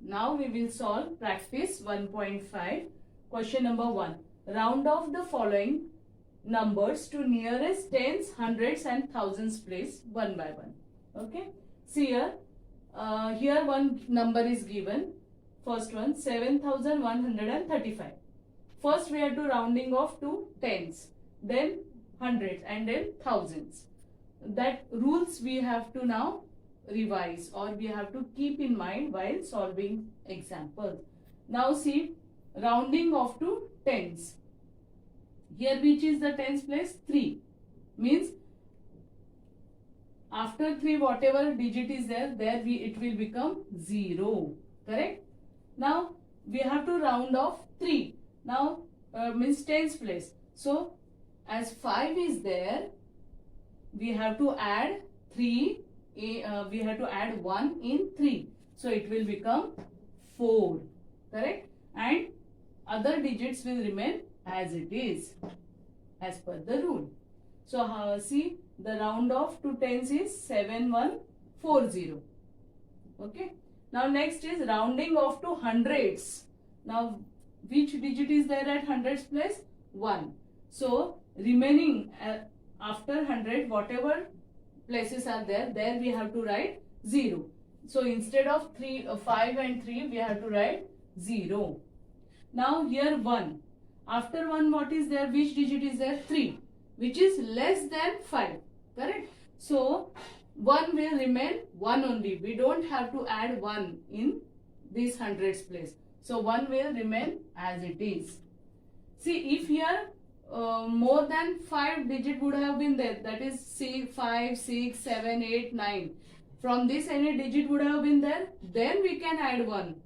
Now we will solve practice 1.5. Question number 1. Round off the following numbers to nearest tens, hundreds and thousands place one by one. Okay. See here. Here one number is given. First one 7,135. First we have to rounding off to tens, then hundreds and then thousands. That rules we have to now revise or we have to keep in mind while solving examples. Now see, rounding off to tens. Here which is the tens place? 3. Means after 3 whatever digit is there, it will become 0. Correct? Now we have to round off 3. Now means tens place. So as 5 is there, we have to add 3. We have to add 1 in 3. So it will become 4. Correct? And other digits will remain as it is, as per the rule. So see, the round off to tens is 7140. Okay. Now next is rounding off to hundreds. Now which digit is there at hundreds place? 1. So remaining after 100 whatever places are there we have to write 0. So instead of 5 and 3 we have to write 0. Now here 1. After 1 what is there? Which digit is there? 3, which is less than 5. Correct? So 1 will remain 1 only. We don't have to add 1 in this hundreds place. So 1 will remain as it is. See, if here more than 5 digit would have been there, that is 5, 6, 7, 8, 9. From this any digit would have been there, then we can add 1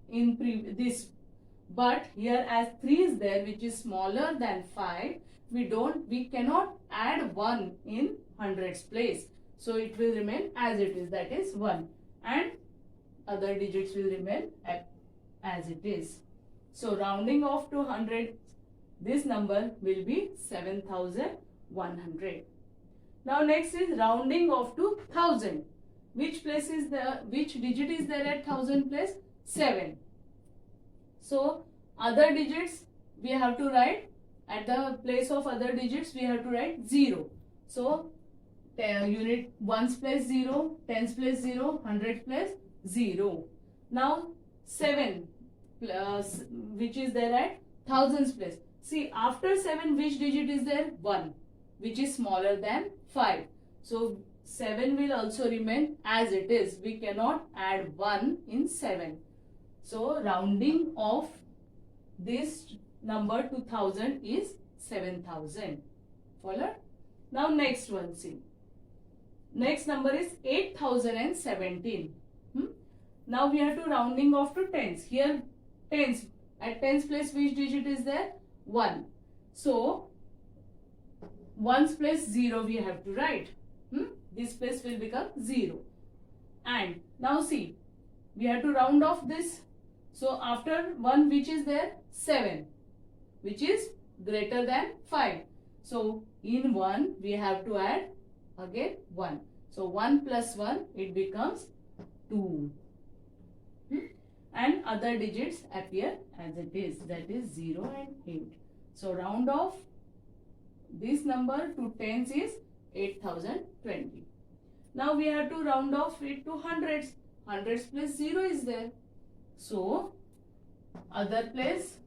in this. But here as 3 is there, which is smaller than 5, we cannot add 1 in hundreds place. So it will remain as it is, that is 1. And other digits will remain as it is. So rounding off to 100, this number will be 7,100. Now next is rounding off to 1000. Which digit is there at 1000 place? 7. So other digits we have to write at the place of other digits we have to write 0. So unit ones place 0, tens place 0, hundreds place 0. Now 7 which is there at thousands place. See, after 7 which digit is there? 1, which is smaller than 5. So 7 will also remain as it is. We cannot add 1 in 7. So rounding off this number to 1000 is 7000. Follow? Now next one, see. Next number is 8017. Now we have to rounding off to tens. Here tens. At tens place which digit is there? 1. So ones place 0 we have to write. This place will become 0. And now see, we have to round off this. So after 1 which is there? 7, which is greater than 5. So in 1 we have to add again 1. So 1 plus 1 it becomes 2. And other digits appear as it is, that is 0 and 8. So round off this number to tens is 8020. Now we have to round off it to hundreds. Hundreds plus 0 is there. So other place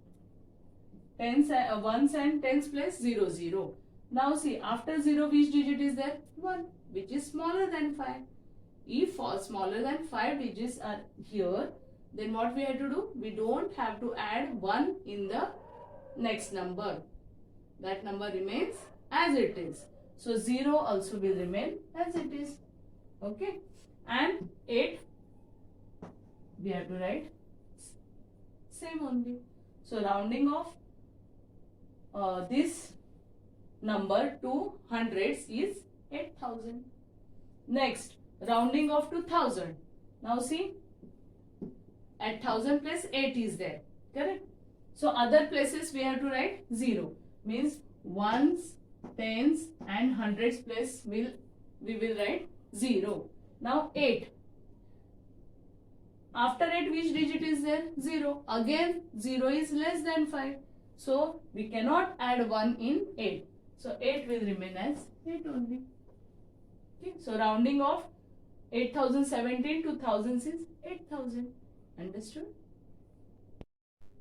tens, ones and tens place 0, 0. Now see, after 0 which digit is there? 1, which is smaller than 5. If smaller than 5 digits are here, then what we have to do? We don't have to add 1 in the next number. That number remains as it is. So 0 also will remain as it is. Okay. And 8 we have to write same only. So rounding off this number to hundreds is 8000. Next, rounding off to 1000. Now see, at 1000 place 8 is there. Correct? So other places we have to write 0. Means ones, tens and hundreds place we will write 0. Now 8. After 8, which digit is there? 0. Again, 0 is less than 5. So, we cannot add 1 in 8. So, 8 will remain as 8 only. Okay. So, rounding off 8017 to thousands is 8000. Understood?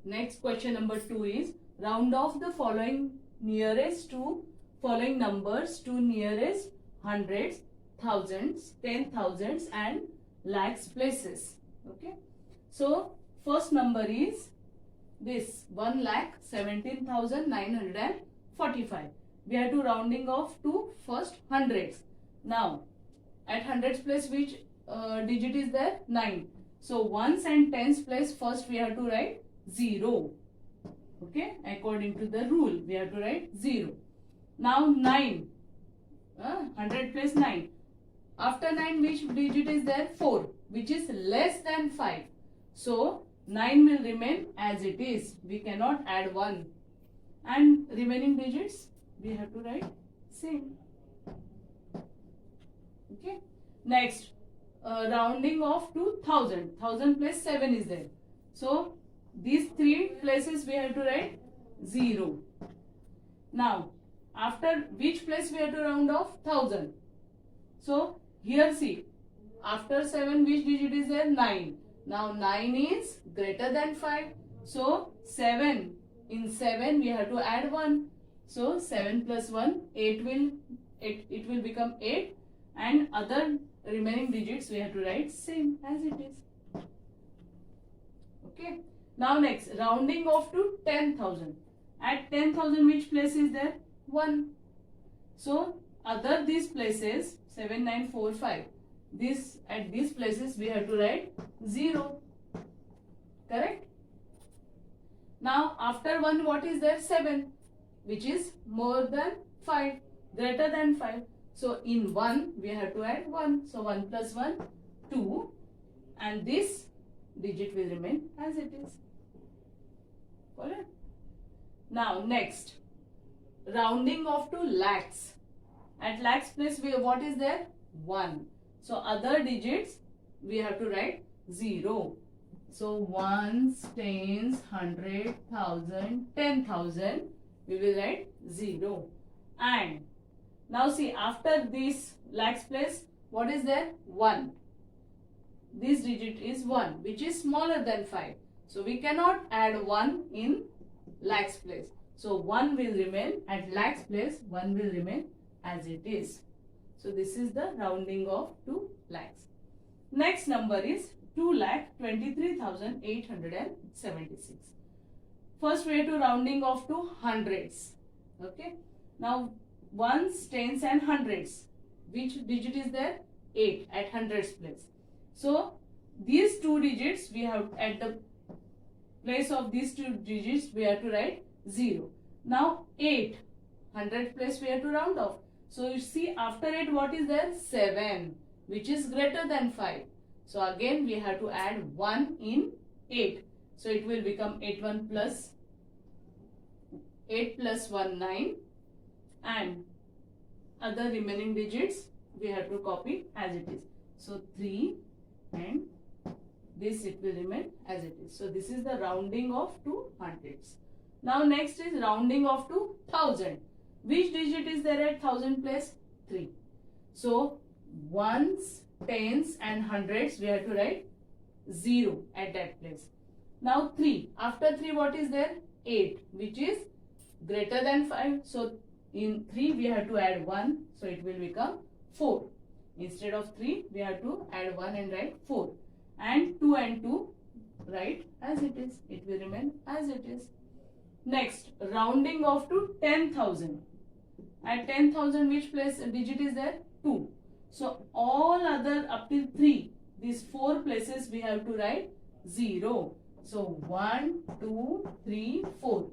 Next question number 2 is round off the following numbers to nearest hundreds, thousands, 10,000s and lakhs places. Okay. So first number is this 1,17,945. We have to rounding off to first hundreds. Now at hundreds place which digit is there? 9. So ones and tens place first we have to write 0. Okay, according to the rule we have to write 0. Now 9, 100 place 9. After 9 which digit is there? 4, which is less than 5. So 9 will remain as it is. We cannot add 1. And remaining digits we have to write same. Okay. Next, rounding off to 1000. 1000 plus 7 is there. So these 3 places we have to write 0. Now, after which place we have to round off? 1000. So here see, after 7 which digit is there? 9. Now 9 is greater than 5. So 7. In 7 we have to add 1. So 7 plus 1, 8 it will become 8. And other remaining digits we have to write same as it is. Okay. Now next, rounding off to 10,000. At 10,000 which place is there? 1. So other these places 7, 9, 4, 5. At these places we have to write 0. Correct? Now after 1 what is there? 7, which is more than 5, greater than 5. So in 1 we have to add 1. So 1 plus 1, 2. And this digit will remain as it is. Alright. Now next, rounding off to lakhs. At lakhs place what is there? 1. So other digits we have to write 0. So ones, tens, 100, 1000, 10,000 we will write 0. And now see, after this lakhs place what is there? 1. This digit is 1, which is smaller than 5. So we cannot add 1 in lakhs place. So 1 will remain at lakhs place, 1 will remain as it is. So this is the rounding off to lakhs. Next number is 2,23,876. First we have to rounding off to hundreds. Okay. Now ones, tens and hundreds. Which digit is there? 8 at hundreds place. So these two digits we have at the place of these two digits we have to write 0. Now 8, 100 place we have to round off. So you see after 8 what is there? 7, which is greater than 5. So again we have to add 1 in 8. So it will become 8 plus 1 9. And other remaining digits we have to copy as it is. So 3 and this it will remain as it is. So this is the rounding off to hundreds. Now next is rounding off to 1000. Which digit is there at 1000 place? 3. So ones, tens and hundreds we have to write 0 at that place. Now 3. After 3 what is there? 8, which is greater than 5. So in 3 we have to add 1. So it will become 4. Instead of 3 we have to add 1 and write 4. And 2 and 2 write as it is. It will remain as it is. Next, rounding off to 10,000. At 10,000 which place digit is there? 2. So all other up till 3, these 4 places we have to write 0. So 1, 2, 3, 4.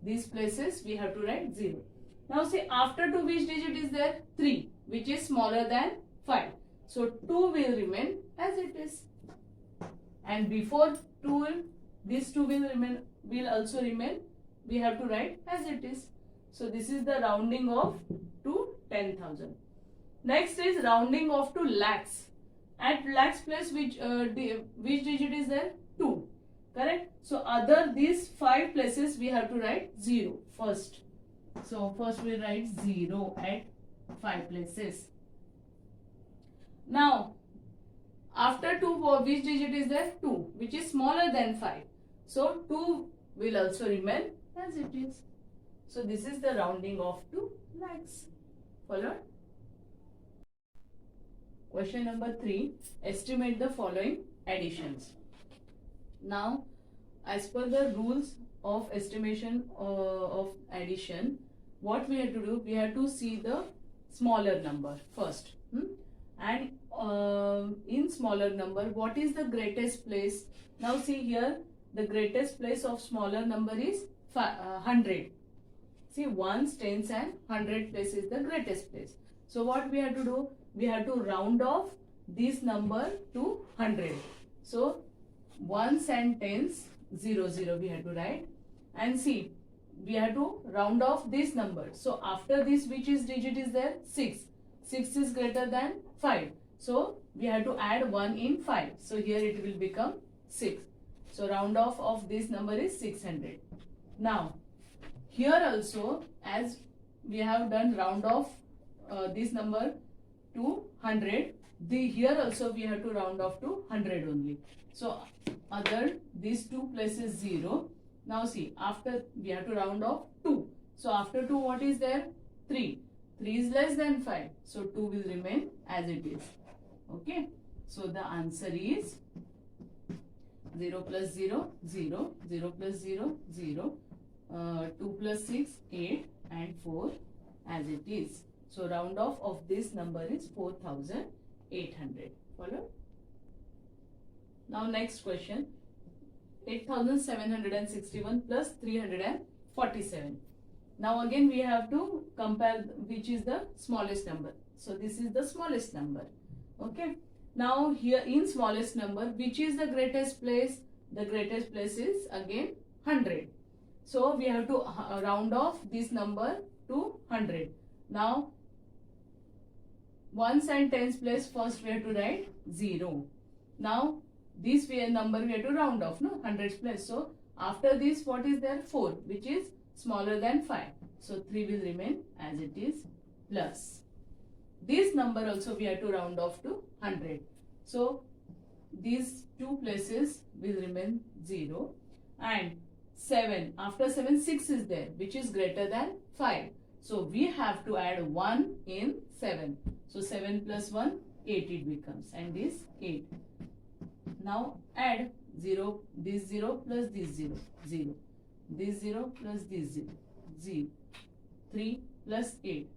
These places we have to write 0. Now see after 2 which digit is there? 3, which is smaller than 5. So 2 will remain as it is. And before 2, this 2 will also remain. We have to write as it is. So this is the rounding off to 10,000. Next is rounding off to lakhs. At lakhs place, which digit is there? 2. Correct? So other these 5 places we have to write 0 first. So first we write 0 at 5 places. Now after 2, which digit is there? 2, which is smaller than 5. So 2 will also remain as it is. So this is the rounding off to lakhs. Follow? Question number 3. Estimate the following additions. Now, as per the rules of estimation of addition, what we have to do? We have to see the smaller number first. And in smaller number, what is the greatest place? Now see here, the greatest place of smaller number is 100. See, ones, tens and 100 place is the greatest place. So what we have to do? We have to round off this number to 100. So ones and tens, 0, 0 we have to write. And see, we have to round off this number. So after this, which is digit is there? 6. 6 is greater than 5. So we have to add 1 in 5. So here it will become 6. So round off of this number is 600. Now here also, as we have done round off this number to 100, here also we have to round off to 100 only. So other these 2 places 0. Now see, after we have to round off 2. So after 2, what is there? 3. 3 is less than 5. So 2 will remain as it is. Okay. So the answer is 0 plus 0, 0, 0 plus 0, 0, 2 plus 6, 8 and 4 as it is. So round off of this number is 4800. Follow? Now next question. 8761 plus 347. Now again we have to compare which is the smallest number. So this is the smallest number. Okay. Now here in smallest number, which is the greatest place? The greatest place is again 100. So we have to round off this number to 100. Now ones and tens place, first we have to write 0. Now this number we have to round off, no, hundreds place. So after this, what is there? 4, which is smaller than 5. So 3 will remain as it is, plus this number also we have to round off to 100. So these 2 places will remain 0. And 7, after 7, 6 is there, which is greater than 5. So we have to add 1 in 7. So 7 plus 1, 8 it becomes, and this 8. Now add 0, this 0 plus this 0, 0. This 0 plus this 0, 0. 3 plus 8,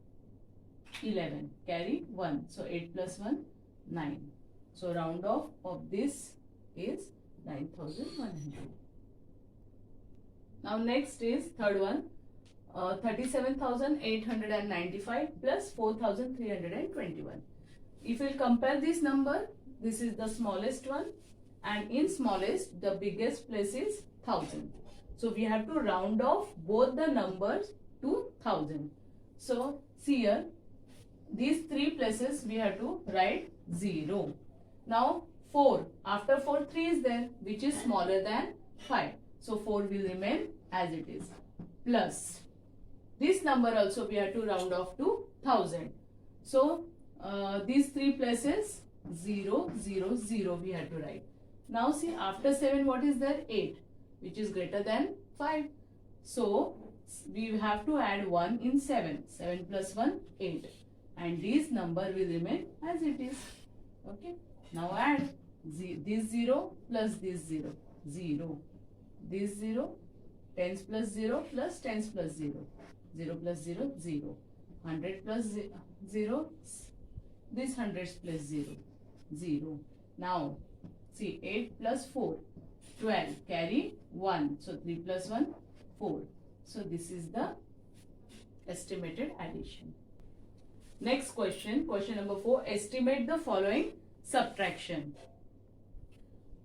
11. Carry 1. So 8 plus 1, 9. So round off of this is 9100. Now next is third one. 37,895 plus 4,321. If we compare this number, this is the smallest one, and in smallest the biggest place is 1000. So we have to round off both the numbers to 1000. So see here, these 3 places we have to write 0. Now 4, after 4, 3 is there, which is smaller than 5. So 4 will remain as it is, plus this number also we have to round off to 1000. So these 3 places 0, 0, 0 we have to write. Now see, after 7 what is there? 8, which is greater than 5. So we have to add 1 in 7. 7 plus 1, 8. And this number will remain as it is. Okay. Now add this 0 plus this 0, 0. This 0, tens plus 0 plus tens plus 0. 0 plus 0, 0. 100 plus 0, this 100 plus 0, 0. Now, see, 8 plus 4, 12. Carry 1. So, 3 plus 1, 4. So, this is the estimated addition. Next question, question number 4. Estimate the following subtraction.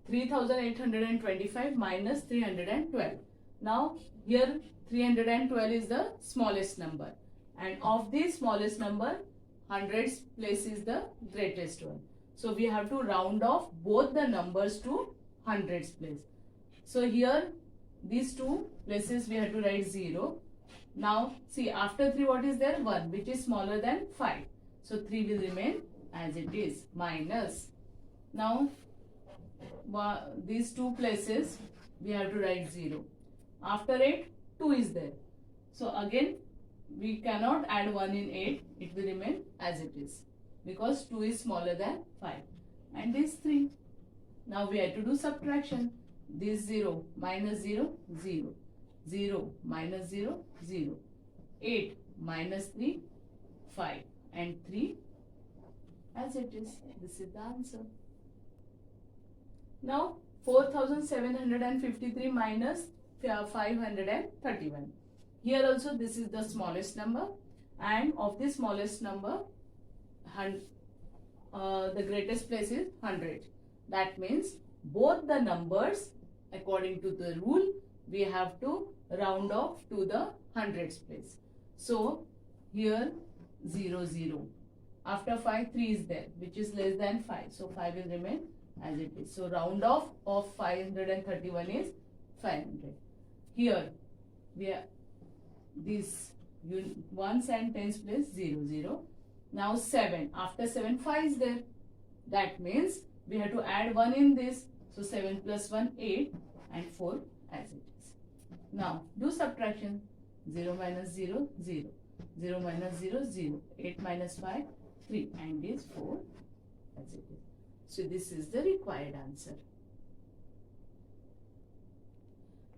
3,825 minus 312. Now, here 312 is the smallest number, and of this smallest number, hundreds place is the greatest one. So we have to round off both the numbers to hundreds place. So here these two places we have to write 0. Now see, after 3 what is there? 1, which is smaller than 5. So 3 will remain as it is, minus. Now these two places we have to write 0. After 8, 2 is there. So again we cannot add 1 in 8. It will remain as it is because 2 is smaller than 5. And this 3. Now we have to do subtraction. This 0 minus 0, 0. 0 minus 0, 0. 8 minus 3, 5. And 3 as it is. This is the answer. Now 4753 minus 531. Here also this is the smallest number, and of the smallest number the greatest place is 100. That means both the numbers, according to the rule, we have to round off to the hundreds place. So here 0, 0. After 5, 3 is there, which is less than 5. So 5 will remain as it is. So round off of 531 is 500. Here we are this ones and tens place 0, 0. Now 7. After 7, 5 is there. That means we have to add 1 in this. So 7 plus 1, 8, and 4 as it is. Now do subtraction. 0 minus 0, 0. 0 minus 0, 0. 8 minus 5, 3. And is 4 as it is. So this is the required answer.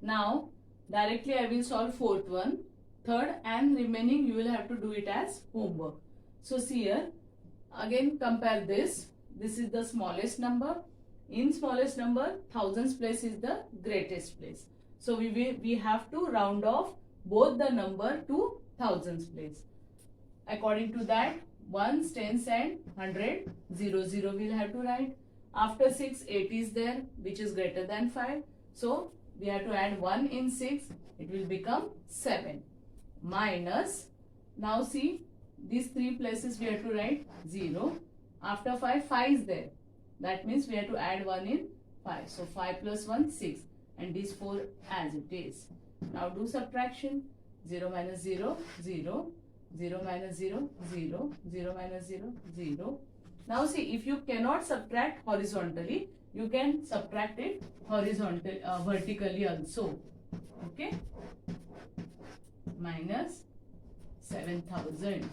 Now directly I will solve fourth one. Third and remaining you will have to do it as homework. So see here, again compare this. This is the smallest number. In smallest number, thousands place is the greatest place. So we have to round off both the number to thousands place. According to that, ones, tens and 100, 0, 0 we'll have to write. After 6, 8 is there, which is greater than 5. So we have to add 1 in 6. It will become 7. Minus, now see, these three places we have to write 0. After 5, 5 is there. That means we have to add 1 in 5. So 5 plus 1, 6. And this 4 as it is. Now do subtraction. 0 minus 0, 0. 0 minus 0, 0. 0 minus 0, 0. Now see, if you cannot subtract horizontally, you can subtract it vertically also. Okay. Minus 7,000.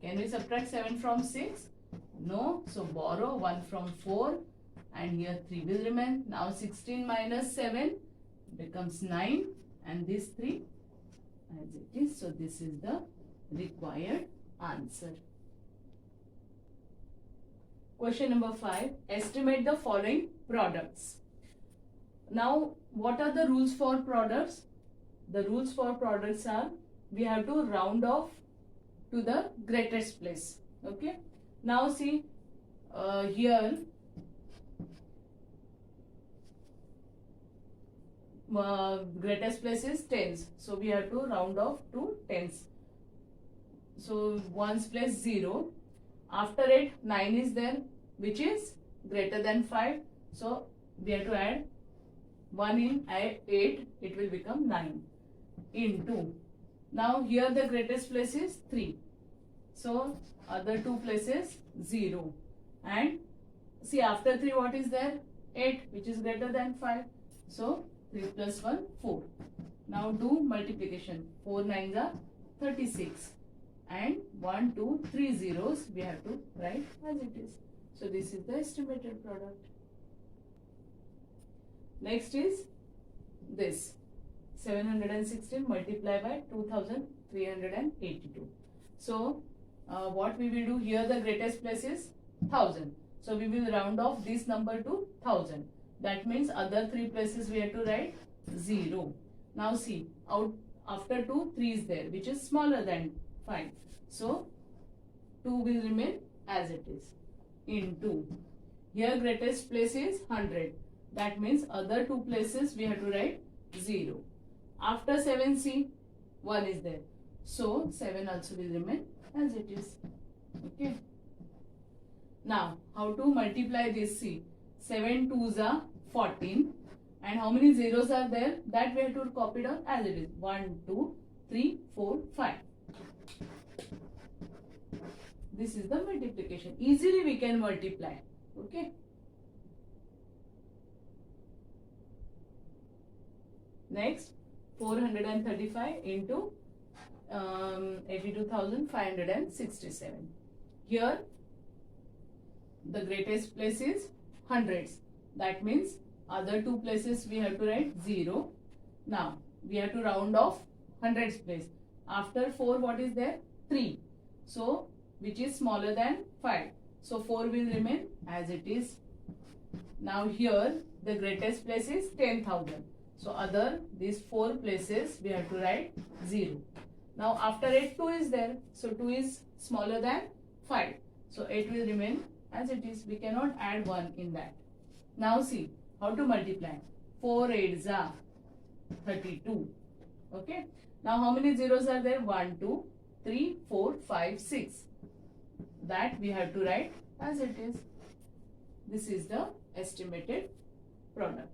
Can we subtract 7 from 6? No. So borrow 1 from 4 and here 3 will remain. Now 16 minus 7 becomes 9 and this 3 as it is. So this is the required answer. Question number 5. Estimate the following products. Now what are the rules for products? The rules for products are we have to round off to the greatest place. Okay. Now see here greatest place is tens. So we have to round off to tens. So ones place 0. After it 9 is there, which is greater than 5. So we have to add 1 in 8. It will become 9 into. Now here the greatest place is 3. So other two places 0. And see after 3 what is there? 8, which is greater than 5. So 3 plus 1, 4. Now do multiplication. 4 9s are 36. And 1, 2, 3 zeros we have to write as it is. So this is the estimated product. Next is this. 716 multiplied by 2382. So what we will do here, the greatest place is 1000. So we will round off this number to 1000. That means other three places we have to write 0. Now see, out after 2, 3 is there, which is smaller than 5. So 2 will remain as it is. Into. Here greatest place is 100. That means other two places we have to write 0. After 7c, 1 is there. So 7 also will remain as it is. Okay. Now, how to multiply this? See, 7 2s are 14. And how many zeros are there? That we have to copy down as it is. 1, 2, 3, 4, 5. This is the multiplication. Easily we can multiply. Okay. Next, 435 into 82,567. Here, the greatest place is hundreds. That means other two places we have to write 0. Now, we have to round off hundreds place. After 4, what is there? 3. So, which is smaller than 5. So, 4 will remain as it is. Now, here, the greatest place is 10,000. So, these 4 places we have to write 0. Now, after 8, 2 is there. So, 2 is smaller than 5. So, 8 will remain as it is. We cannot add 1 in that. Now, see how to multiply. 4 8s are 32. Okay. Now, how many zeros are there? 1, 2, 3, 4, 5, 6. That we have to write as it is. This is the estimated product.